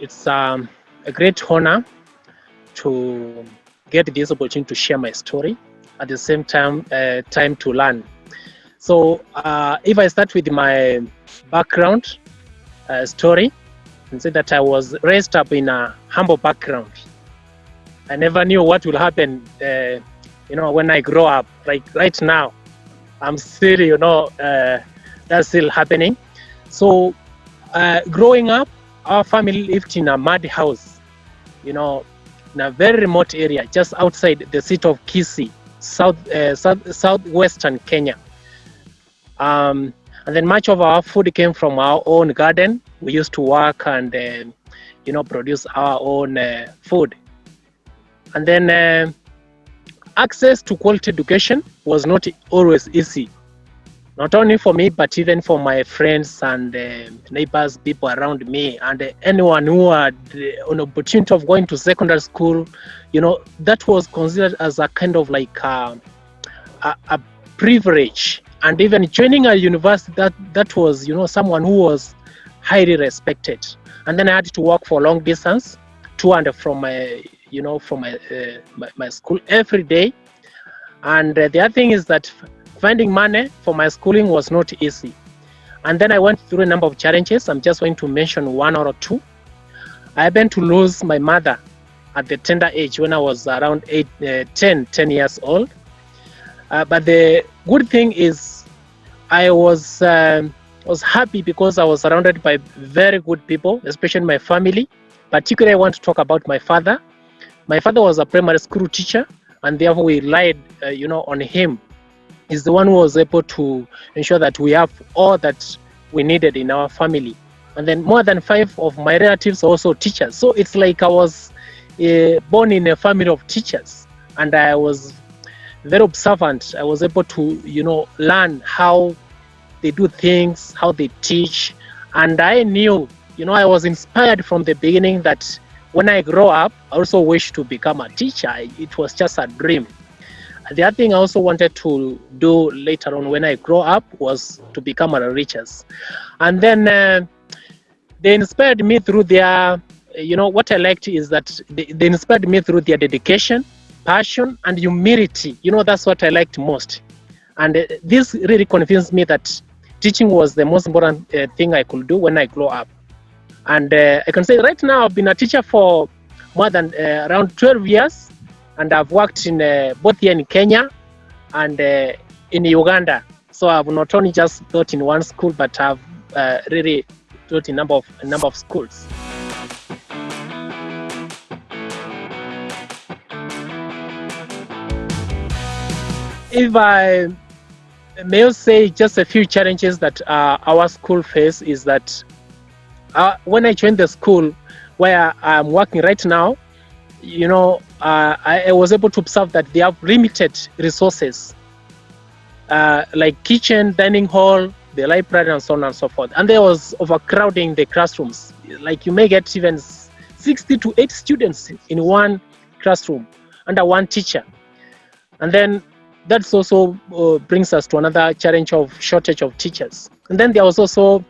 It's a great honor to get this opportunity to share my story. At the same time, time to learn. So, if I start with my background story, and say that I was raised up in a humble background. I never knew what will happen, when I grow up. Like right now, I'm still, that's still happening. So, growing up, our family lived in a mud house, in a very remote area, just outside the city of Kisii, southwestern Kenya. And then much of our food came from our own garden. We used to work and, produce our own food. And then access to quality education was not always easy. Not only for me, but even for my friends and neighbors, people around me, and anyone who had an opportunity of going to secondary school, that was considered as a kind of like a privilege. And even joining a university, that was, someone who was highly respected. And then I had to work for long distance to and from my school every day. And the other thing is that finding money for my schooling was not easy. And then I went through a number of challenges. I'm just going to mention one or two. I happened to lose my mother at the tender age when I was around 10 years old. But the good thing is I was happy because I was surrounded by very good people, especially my family. Particularly, I want to talk about my father. My father was a primary school teacher, and therefore we relied, on him. He's the one who was able to ensure that we have all that we needed in our family. And then more than 5 of my relatives are also teachers. So it's like I was born in a family of teachers, and I was very observant. I was able to, learn how they do things, how they teach. And I knew, I was inspired from the beginning that when I grow up, I also wish to become a teacher. It was just a dream. The other thing I also wanted to do later on when I grow up was to become a teacher. And then they inspired me through their, what I liked is that they inspired me through their dedication, passion, and humility. That's what I liked most. And this really convinced me that teaching was the most important thing I could do when I grow up. And I can say right now I've been a teacher for more than around 12 years. And I've worked in both here in Kenya and in Uganda. So I've not only just taught in one school, but I've really taught in a number of schools. If I may say just a few challenges that our school face is that when I joined the school where I'm working right now, I was able to observe that they have limited resources, like kitchen, dining hall, the library, and so on and so forth. And there was overcrowding the classrooms. Like you may get even 60 to 80 students in one classroom under one teacher. And then that's also brings us to another challenge of shortage of teachers. And then there was also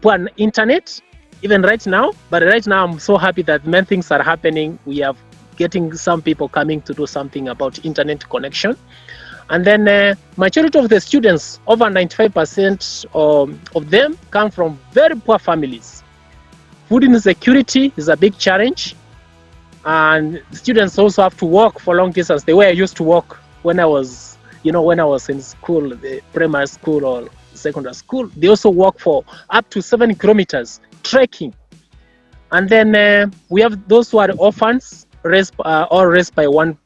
poor internet, even right now. But right now, I'm so happy that many things are happening. We are getting some people coming to do something about internet connection. And then majority of the students, over 95% of them, come from very poor families. Food insecurity is a big challenge. And students also have to walk for long distance. The way I used to walk when I was, in school, the primary school or secondary school, they also walk for up to 7 kilometers trekking. And then we have those who are orphans, raised by one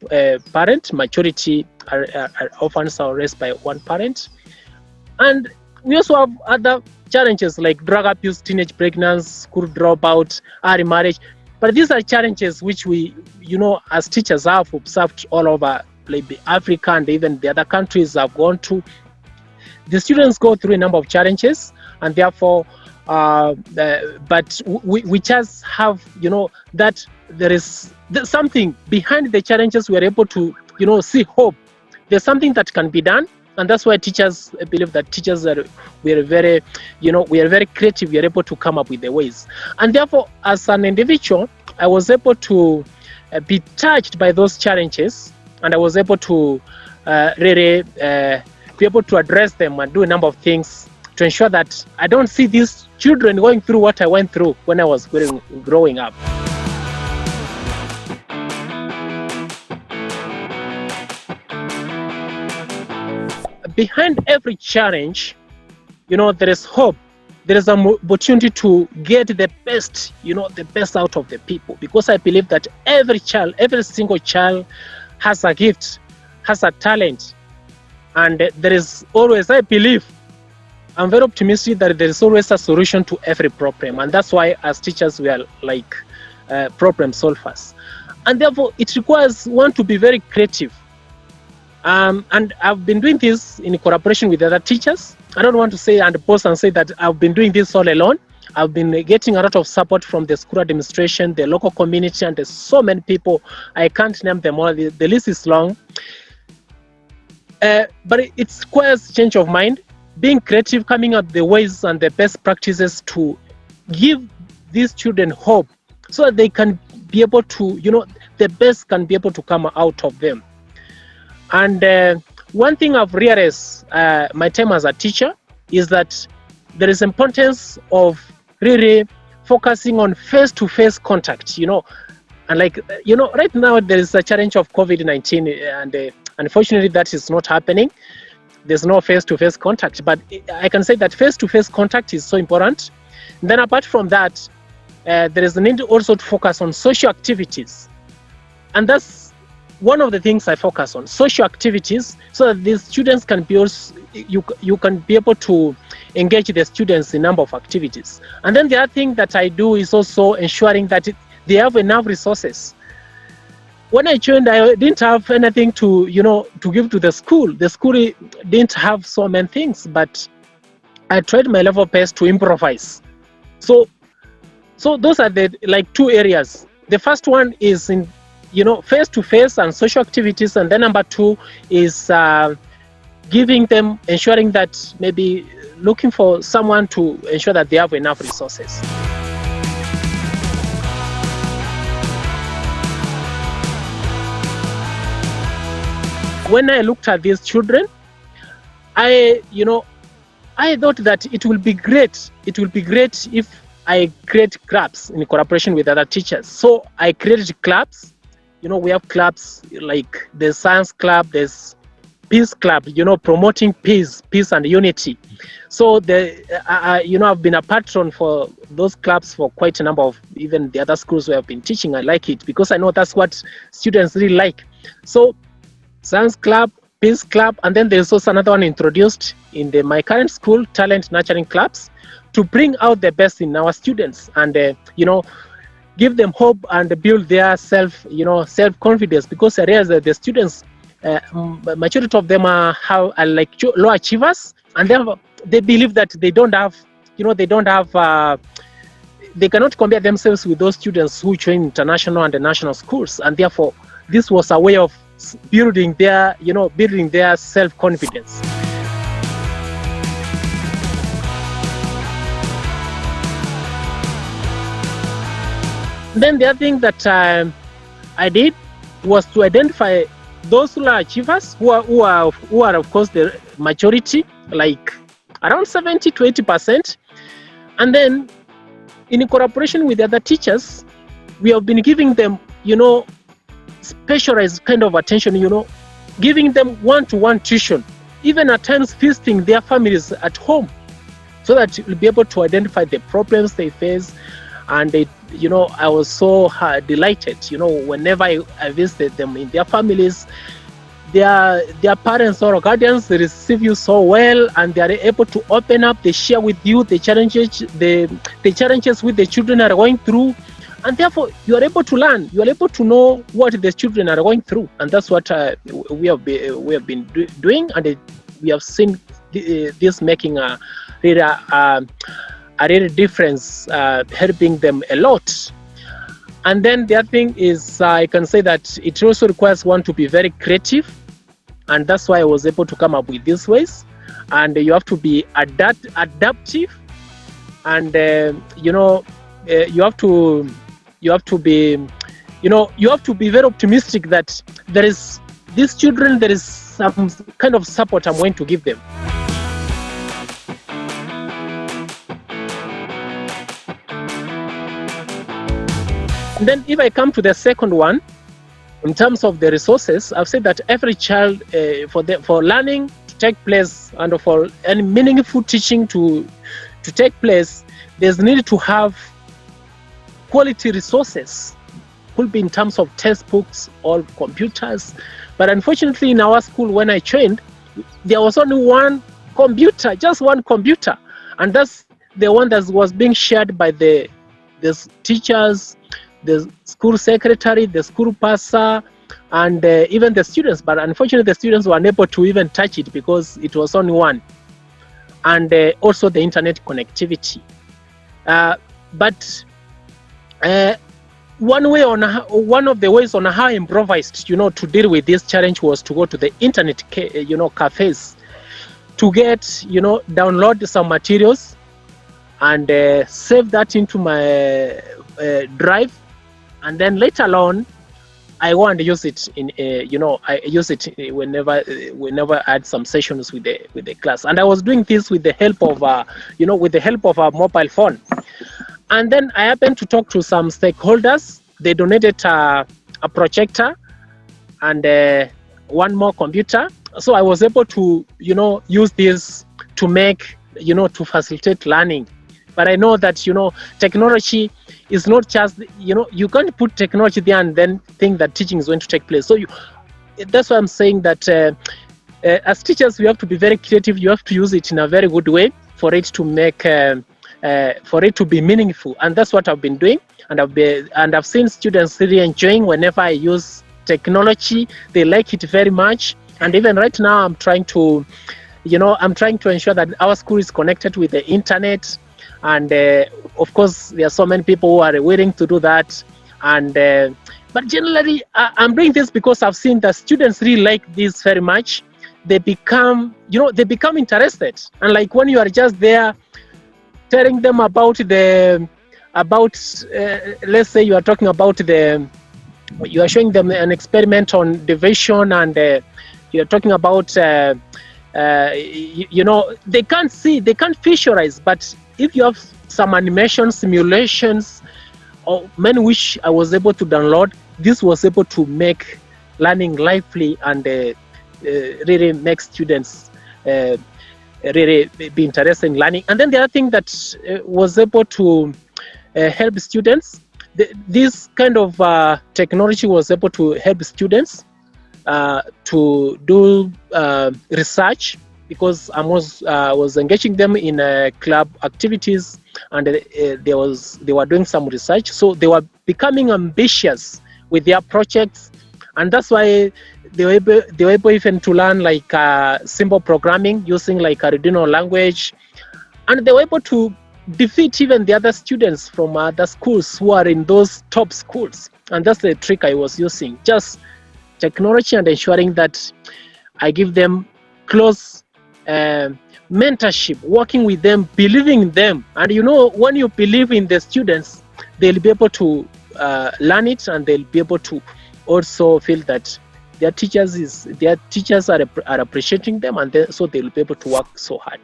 parent. Majority are orphans are raised by one parent. And we also have other challenges like drug abuse, teenage pregnancy, school dropout, early marriage. But these are challenges which we, as teachers have observed all over like Africa and even the other countries I've gone to. The students go through a number of challenges, and therefore, but we just have, that there's something behind the challenges. We are able to, see hope. There's something that can be done, And that's why teachers, I believe that teachers we are very creative. We are able to come up with the ways. And therefore, as an individual, I was able to be touched by those challenges, and I was able to really be able to address them and do a number of things to ensure that I don't see these children going through what I went through when I was growing up. Behind every challenge, there is hope. There is an opportunity to get the best, the best out of the people. Because I believe that every single child has a gift, has a talent. And there is always, I believe, I'm very optimistic that there is always a solution to every problem. And that's why as teachers, we are like problem solvers. And therefore, it requires one to be very creative. And I've been doing this in collaboration with other teachers. I don't want to say and post and say that I've been doing this all alone. I've been getting a lot of support from the school administration, the local community, and there's so many people. I can't name them all. The list is long. But it requires change of mind, being creative, coming up with the ways and the best practices to give these children hope so that they can be able to, the best can be able to come out of them. And one thing I've realized my time as a teacher is that there is importance of really focusing on face-to-face contact, and right now there is a challenge of COVID-19 and unfortunately that is not happening. There's no face-to-face contact, but I can say that face-to-face contact is so important. And then apart from that, there is a need also to focus on social activities. And that's one of the things I focus on, social activities, so that these students can be also, you can be able to engage the students in a number of activities. And then the other thing that I do is also ensuring that they have enough resources. When I joined, I didn't have anything to give to the school. The school didn't have so many things, but I tried my level best to improvise. So those are the two areas. The first one is in face-to-face and social activities, and then number two is giving them, ensuring that maybe looking for someone to ensure that they have enough resources. When I looked at these children, I thought that it will be great if I create clubs in collaboration with other teachers. So I created clubs. We have clubs like the Science Club, there's Peace Club, promoting peace and unity. So I've been a patron for those clubs for quite a number of even the other schools where I've been teaching. I like it because I know that's what students really like. So Science Club, Peace Club, and then there's also another one introduced in my current school, Talent Nurturing Clubs, to bring out the best in our students and give them hope and build their self-confidence, because I realize that the students, majority of them are like low achievers, and they believe that they cannot compare themselves with those students who join international and the national schools, and therefore this was a way of building their self-confidence. Then the other thing that I did was to identify those who are achievers, who are of course the majority, like around 70 to 80%. And then in collaboration with the other teachers, we have been giving them, specialized kind of attention, giving them one-to-one tuition, even at times visiting their families at home, so that you'll be able to identify the problems they face. And I was so delighted, whenever I visited them in their families, their parents or guardians, they receive you so well, and they are able to open up, they share with you the challenges with the children are going through, and therefore you are able to learn, you are able to know what the children are going through, and that's what we have been doing, and we have seen this making a real difference, helping them a lot. And then the other thing is, I can say that it also requires one to be very creative and that's why I was able to come up with these ways. And you have to be adaptive, and you have to be very optimistic that these children, there is some kind of support I'm going to give them. And then if I come to the second one, in terms of the resources, I've said that every child, for learning to take place and for any meaningful teaching to take place, there's need to have quality resources. Could be in terms of textbooks or computers. But unfortunately, in our school, when I trained, there was only one computer, just one computer. And that's the one that was being shared by the teachers, the school secretary, the school pastor, and even the students. But unfortunately, the students were unable to even touch it because it was only one. And also the internet connectivity. One of the ways on how I improvised, to deal with this challenge was to go to the internet, cafes, to get, download some materials and save that into my drive, and then later on, I go and use it in, I use it whenever I had some sessions with the class, and I was doing this with the help of, a mobile phone. And then I happened to talk to some stakeholders. They donated a projector and one more computer. So I was able to, use this to make, to facilitate learning. But I know that, technology is not just, you can't put technology there and then think that teaching is going to take place. So that's why I'm saying that as teachers, we have to be very creative. You have to use it in a very good way for it to make, for it to be meaningful. And that's what I've been doing. And I've seen students really enjoying whenever I use technology. They like it very much. And even right now, I'm trying to ensure that our school is connected with the internet. And of course, there are so many people who are willing to do that. And but generally, I'm doing this because I've seen that students really like this very much. They become interested. And like when you are just there, telling them about let's say you are talking about you are showing them an experiment on division, and you are talking about they can't visualize, but if you have some animation simulations or many which I was able to download, this was able to make learning lively and really make students really be interested in learning. And then the other thing that was able to help students, this kind of technology was able to help students to do research, because I was engaging them in club activities, and they were doing some research. So they were becoming ambitious with their projects, and that's why they were able even to learn like simple programming using like Arduino language, and they were able to defeat even the other students from other schools who are in those top schools. And that's the trick I was using, just technology and ensuring that I give them close mentorship, working with them, believing in them. And when you believe in the students, they'll be able to learn it, and they'll be able to also feel that their teachers are appreciating them, and so they'll be able to work so hard.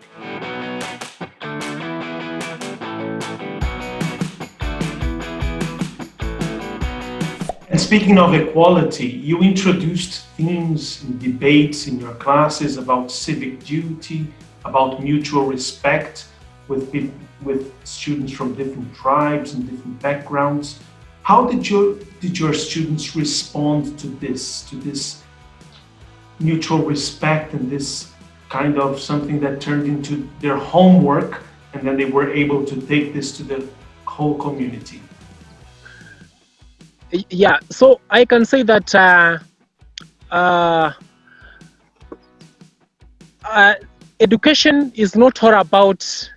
And speaking of equality, you introduced themes and debates in your classes about civic duty, about mutual respect with students from different tribes and different backgrounds. How did your students respond to this mutual respect and this kind of something that turned into their homework, and then they were able to take this to the whole community? Yeah, so I can say that education is not all about,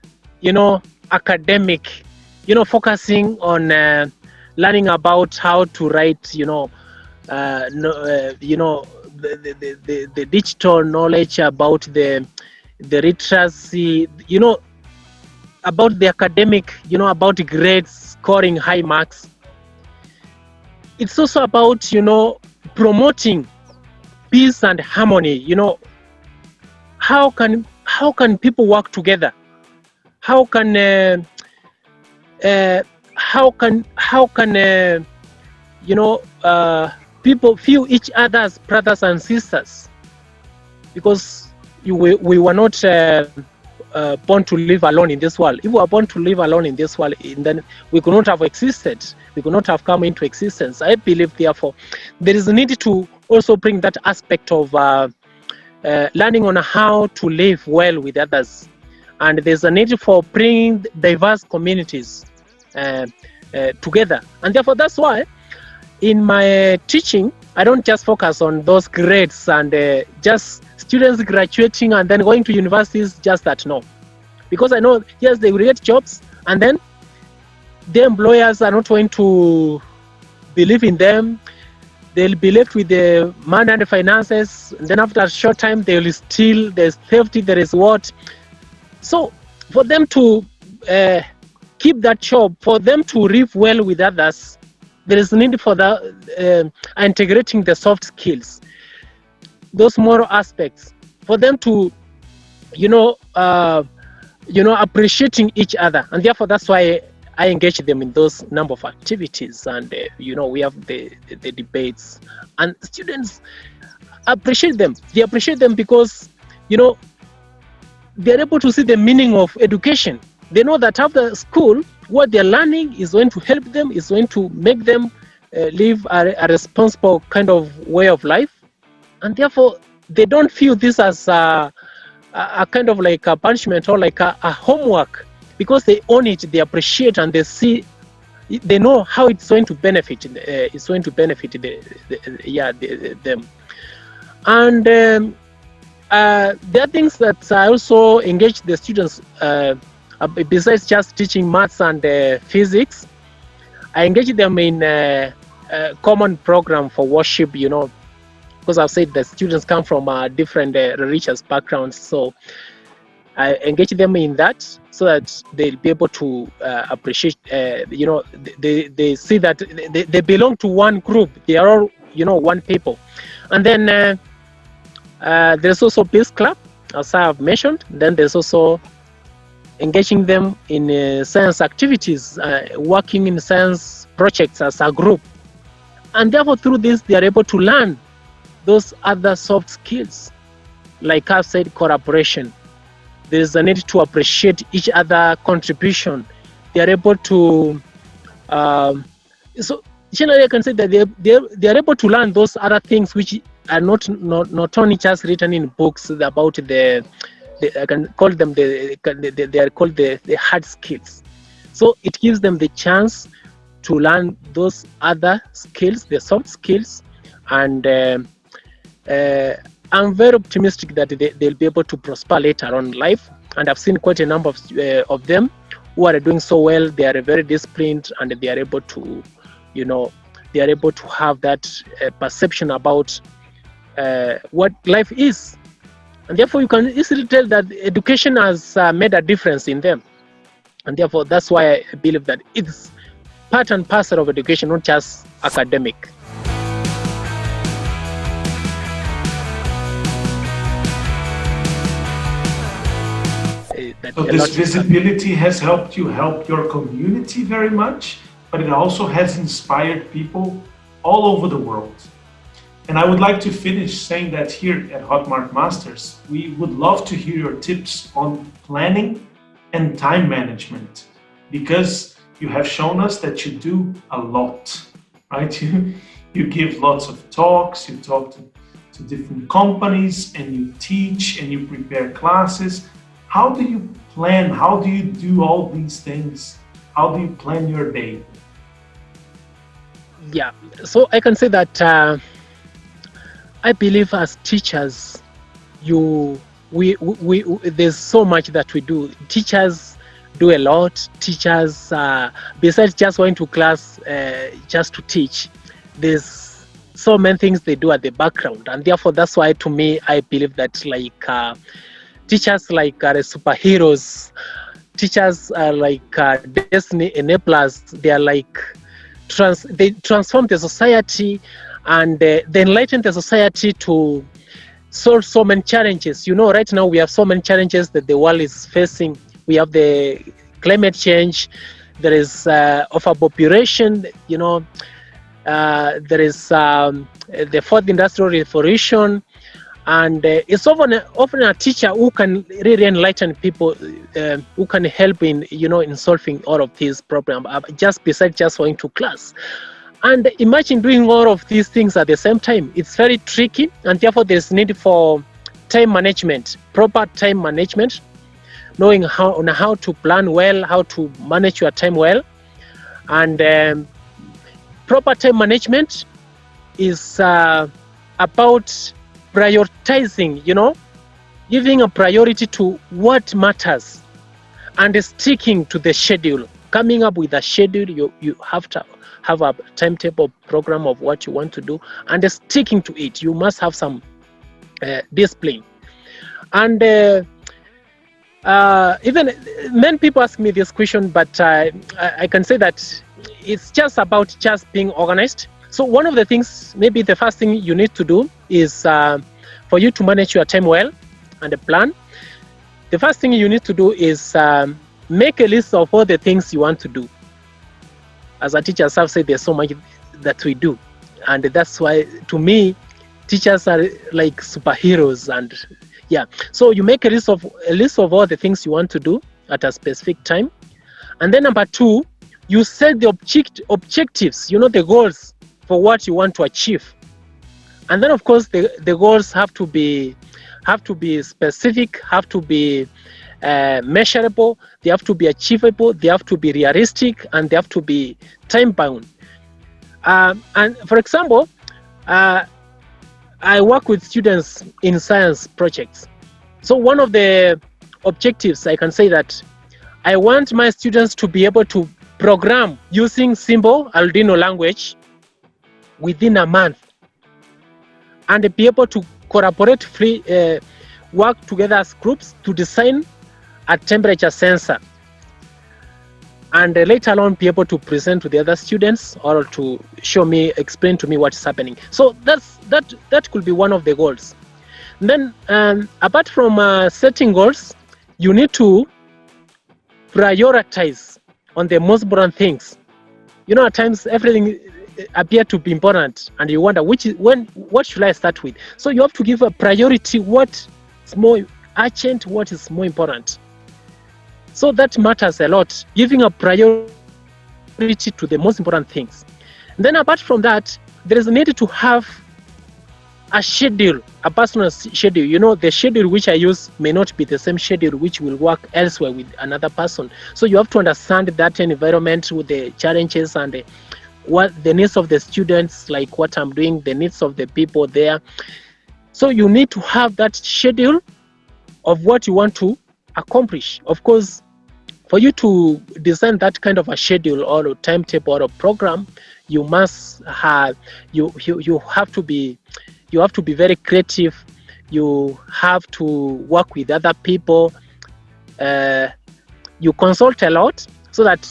academic, focusing on the digital knowledge, about the literacy, about the academic, about grades, scoring high marks. It's also about, promoting peace and harmony. How can people work together? How can people feel each other as brothers and sisters? Because we were not born to live alone in this world. If we were born to live alone in this world, then we could not have existed. We could not have come into existence. I believe, therefore, there is a need to also bring that aspect of learning on how to live well with others. And there's a need for bringing diverse communities together. And therefore, that's why in my teaching, I don't just focus on those grades and just students graduating and then going to universities, just that, no. Because I know, yes, they will get jobs, and then the employers are not going to believe in them. They'll be left with the money and the finances, and then after a short time, they will steal, there's theft, there is what. So for them to keep that job, for them to live well with others, there is a need for the integrating the soft skills, those moral aspects, for them to, appreciating each other. And therefore, that's why I engage them in those number of activities. And, we have the debates, and students appreciate them. They appreciate them because, they're able to see the meaning of education. They know that after school, what they're learning is going to help them, is going to make them live a responsible kind of way of life. And therefore, they don't feel this as a kind of like a punishment or like a homework, because they own it, they appreciate, and they see, they know how it's going to benefit. It's going to benefit them. And there are things that I also engage the students. Besides just teaching maths and physics, I engage them in a common program for worship, because I've said that students come from different religious backgrounds. So I engage them in that so that they'll be able to appreciate, they see that they belong to one group. They are all, one people. And then there's also Peace Club, as I have mentioned. Then there's also engaging them in science activities, working in science projects as a group. And therefore, through this, they are able to learn those other soft skills. Like I've said, collaboration. There is a need to appreciate each other contribution. They are able to, so generally I can say that they are able to learn those other things which are not only just written in books about I can call them they are called the hard skills. So it gives them the chance to learn those other skills, the soft skills, and I'm very optimistic that they'll be able to prosper later on in life. And I've seen quite a number of them who are doing so well. They are very disciplined, and they are able to, they are able to have that perception about what life is. And therefore, you can easily tell that education has made a difference in them. And therefore, that's why I believe that it's part and parcel of education, not just academic. So this visibility has helped you help your community very much, but it also has inspired people all over the world. And I would like to finish saying that here at Hotmart Masters, we would love to hear your tips on planning and time management, because you have shown us that you do a lot, right? You give lots of talks, you talk to different companies, and you teach and you prepare classes. How do you plan? How do you do all these things? How do you plan your day? Yeah, so I can say that I believe as teachers, there's so much that we do. Teachers do a lot. Teachers, besides just going to class just to teach, there's so many things they do at the background, and therefore that's why, to me, I believe that teachers are superheroes. Teachers are destiny enablers. They are they transform the society, and they enlighten the society to solve so many challenges. Right now we have so many challenges that the world is facing. We have the climate change. There is overpopulation. There is the fourth industrial revolution, and it's often a teacher who can really enlighten people, who can help in solving all of these problems, just besides just going to class. And imagine doing all of these things at the same time. It's very tricky, and therefore there's need for time management, proper time management, knowing how to plan well, how to manage your time well. And proper time management is about prioritizing, giving a priority to what matters and sticking to the schedule. Coming up with a schedule, you have to have a timetable program of what you want to do, and sticking to it. You must have some discipline. And even many people ask me this question, but I can say that it's just about just being organized. So one of the things, maybe the first thing you need to do is for you to manage your time well and plan. The first thing you need to do is make a list of all the things you want to do. As a teacher, I've said there's so much that we do, and that's why, to me, teachers are like superheroes. And so you make a list of all the things you want to do at a specific time, and then number two, you set the objectives, the goals for what you want to achieve. And then of course the goals have to be specific, have to be measurable, they have to be achievable, they have to be realistic, and they have to be time bound. And for example, I work with students in science projects. So one of the objectives, I can say that I want my students to be able to program using simple Arduino language within a month, and be able to collaborate, work together as groups to design a temperature sensor, and later on be able to present to the other students or to explain to me what is happening. So that could be one of the goals. And then apart from setting goals, you need to prioritize on the most important things. At times everything appear to be important, and you wonder what should I start with? So you have to give a priority, what is more urgent, what is more important. So that matters a lot, giving a priority to the most important things. And then apart from that, there is a need to have a schedule, a personal schedule. The schedule which I use may not be the same schedule which will work elsewhere with another person. So you have to understand that environment with the challenges and what the needs of the students, like what I'm doing, the needs of the people there. So you need to have that schedule of what you want to accomplish. Of course, for you to design that kind of a schedule or a timetable or a program, you must have you have to be very creative. You have to work with other people. You consult a lot, so that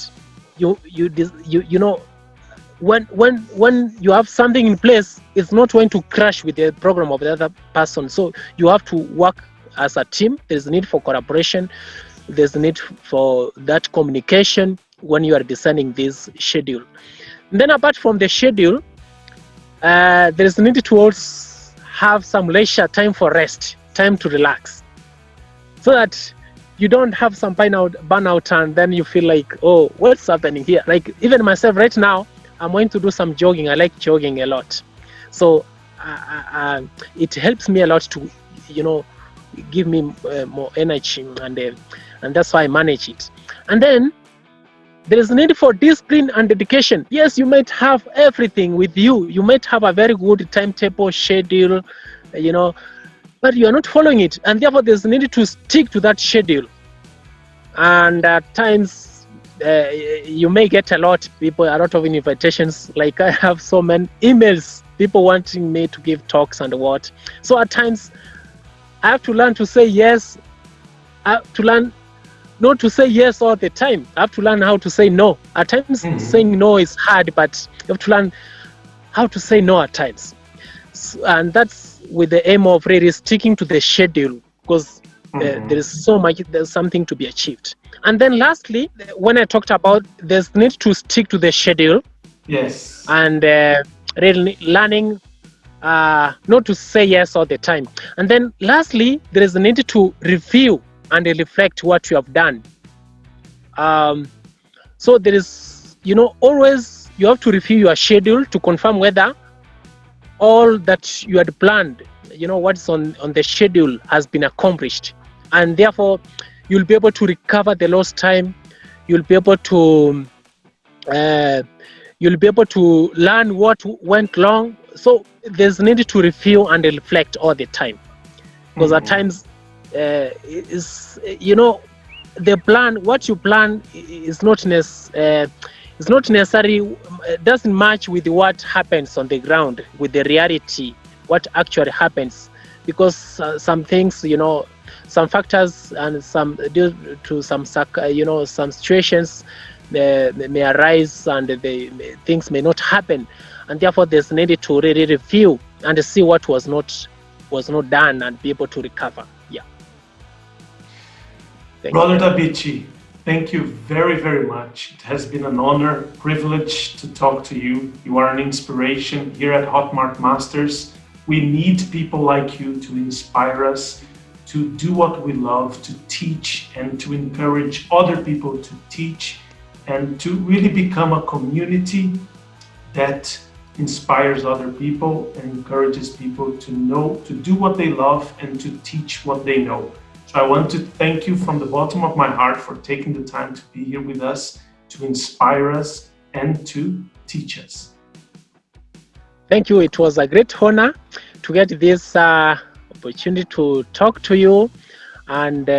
when you have something in place, it's not going to crash with the program of the other person. So you have to work as a team. There's a need for collaboration. There's a need for that communication when you are designing this schedule. And then apart from the schedule, there's a need to also have some leisure time for rest, time to relax, so that you don't have some burnout and then you feel like, oh, what's happening here? Like even myself right now, I'm going to do some jogging. I like jogging a lot. So it helps me a lot to, give me more energy, and that's why I manage it. And then there is a need for discipline and dedication. Yes, you might have everything with you. You might have a very good timetable, schedule, but you are not following it. And therefore, there's a need to stick to that schedule. And at times, you may get a lot of invitations. Like I have so many emails, people wanting me to give talks and what. So at times I have to learn to say yes. I have to learn not to say yes all the time. I have to learn how to say no. At times saying no is hard, but you have to learn how to say no at times. And that's with the aim of really sticking to the schedule, because there is so much, there's something to be achieved. And then lastly, when I talked about there's need to stick to the schedule. Yes. And really learning not to say yes all the time. And then lastly, there is a need to review and reflect what you have done. So there is, always you have to review your schedule to confirm whether all that you had planned, what's on the schedule has been accomplished. And therefore, you'll be able to recover the lost time. You'll be able to learn what went wrong. So there's need to review and reflect all the time, because at times the plan, what you plan is not necessary, doesn't match with what happens on the ground, with the reality, what actually happens, because some things, some factors and some due to some situations may arise, and things may not happen, and therefore there's need to really review and see what was not done and be able to recover. Brother Tabichi, thank you very, very much. It has been an honor, privilege to talk to you. You are an inspiration here at Hotmart Masters. We need people like you to inspire us to do what we love, to teach and to encourage other people to teach, and to really become a community that inspires other people and encourages people to know, to do what they love and to teach what they know. So I want to thank you from the bottom of my heart for taking the time to be here with us, to inspire us and to teach us. Thank you. It was a great honor to get this opportunity to talk to you, and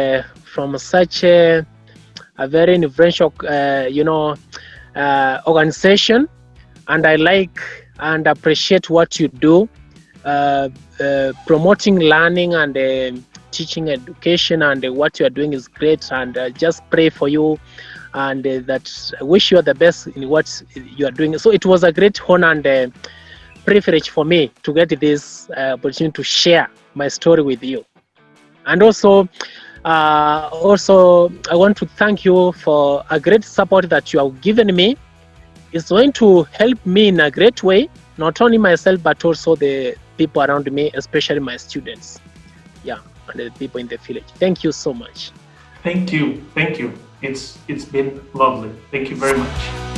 from such a very influential, organization. And I like and appreciate what you do, promoting learning and teaching education, and what you are doing is great. And just pray for you, and that I wish you are the best in what you are doing. So it was a great honor and privilege for me to get this opportunity to share my story with you. And also I want to thank you for a great support that you have given me. It's going to help me in a great way, not only myself, but also the people around me, especially my students. And the people in the village. Thank you so much. Thank you. It's been lovely. Thank you very much.